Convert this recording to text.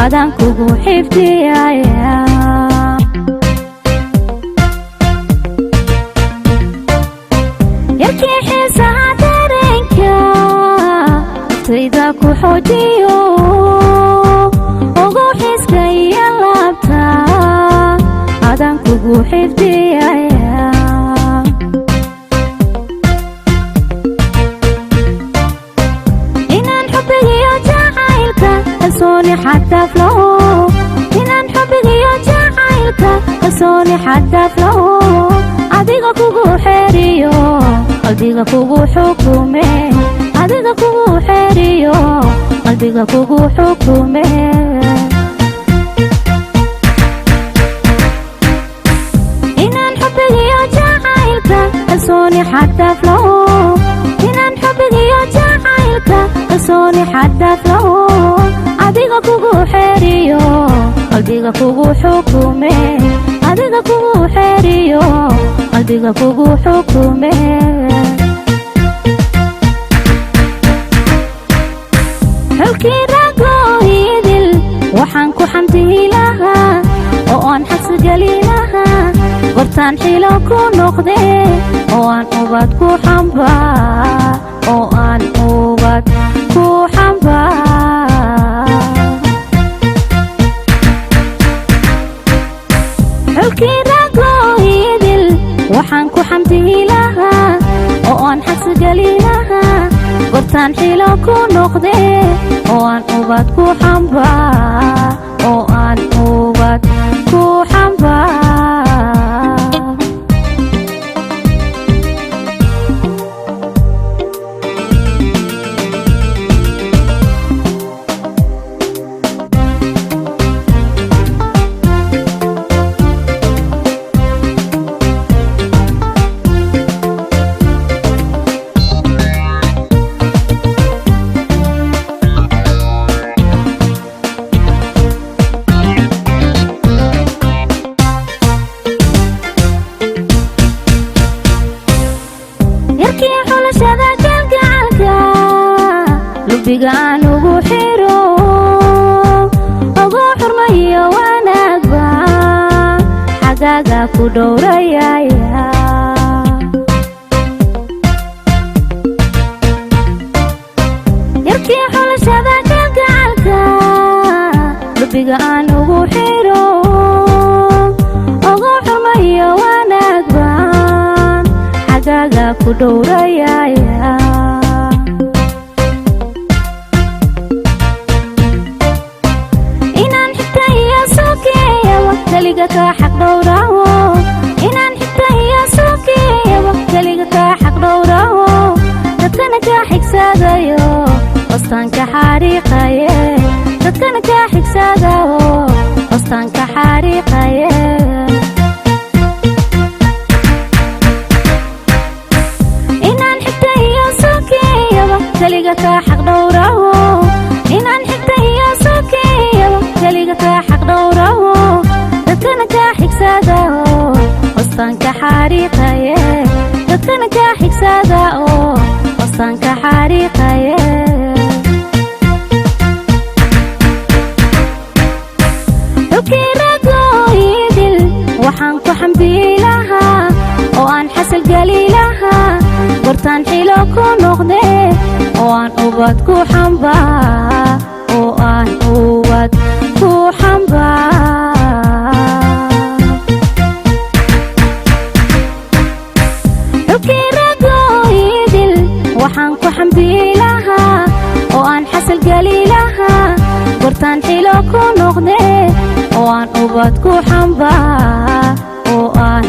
adaan kugu xifdiyaya yarkii xiisaha dareenka naftayda ku xoojiyo ugu xiiska iyo laabta adaan kugu xifdiyaya inaan xubbigiyo jacaylka kalsooni xaddaaf laho inaan xubbigiyo jacaylka kalsooni xaddaaf laho adiga kugu xeeriyo qalbiga kugu xukume adiga kugu xeeriyo qalbiga kugu xukume inaan xubbigiyo jacaylka kalsooni xaddaaf laho inaan xubbigiyo jacaylka kalsooni xaddaaf laho adiga kugu xeeriyo qalbiga kugu xukume adiga kugu xeeriyo qalbiga kugu xukume xulkii ragooyidil waxaan ku xamdihi lahaa oo aan xabsi geli lahaa gortaan xilo ku noqde oo aan ubad ku xambaa oo aan ubad ku xambaa xulkii ragooyidil waxaan ku xamdihi lahaa oo aan xabsi geli lahaa gortaan xilo ku noqde oo aan ubad ku xambaa oo aan ubad ku xambaa yarkii xulashada kalgacalka lubiga aan ugu xiro ugu xurmayo wanaagba xagaaga ku dhowrayaya yarkii xulashada kalgacalka lubiga aan ugu xiro ugu xurmayo wanaagba xagaaga ku dhowrayaya inaan xigta iyo sokeeyaba keliga kaa xaq dhowraho inaan xigta iyo sokeeyaba keliga kaa xaq dhowraho dadkana kaa xigsaadayo hostaanka xariiqaye dadkana kaa xigsaadaho hostaanka xariiqaye keliga kaa xaq dhowraho inaan xigta iyo sokeeyaba keliga kaa xaq dhowraho dadkana kaa xigsaadaho hostaanka xariiqaye dadkana kaa xigsaadaho hostaanka xariiqaye xulkii ragooyidil waxaan ku xamdiyi lahaa oo aan xasal geli lahaa gortaan xilo ku noqde oo aan ubad ku xambaa oo aan ubad ku xambaa xulkii ragooyidil waxaan ku xamdiyi lahaa oo aan xasal geli lahaa gortaan xilo ku noqde oo aan ubad ku xambaa oo aan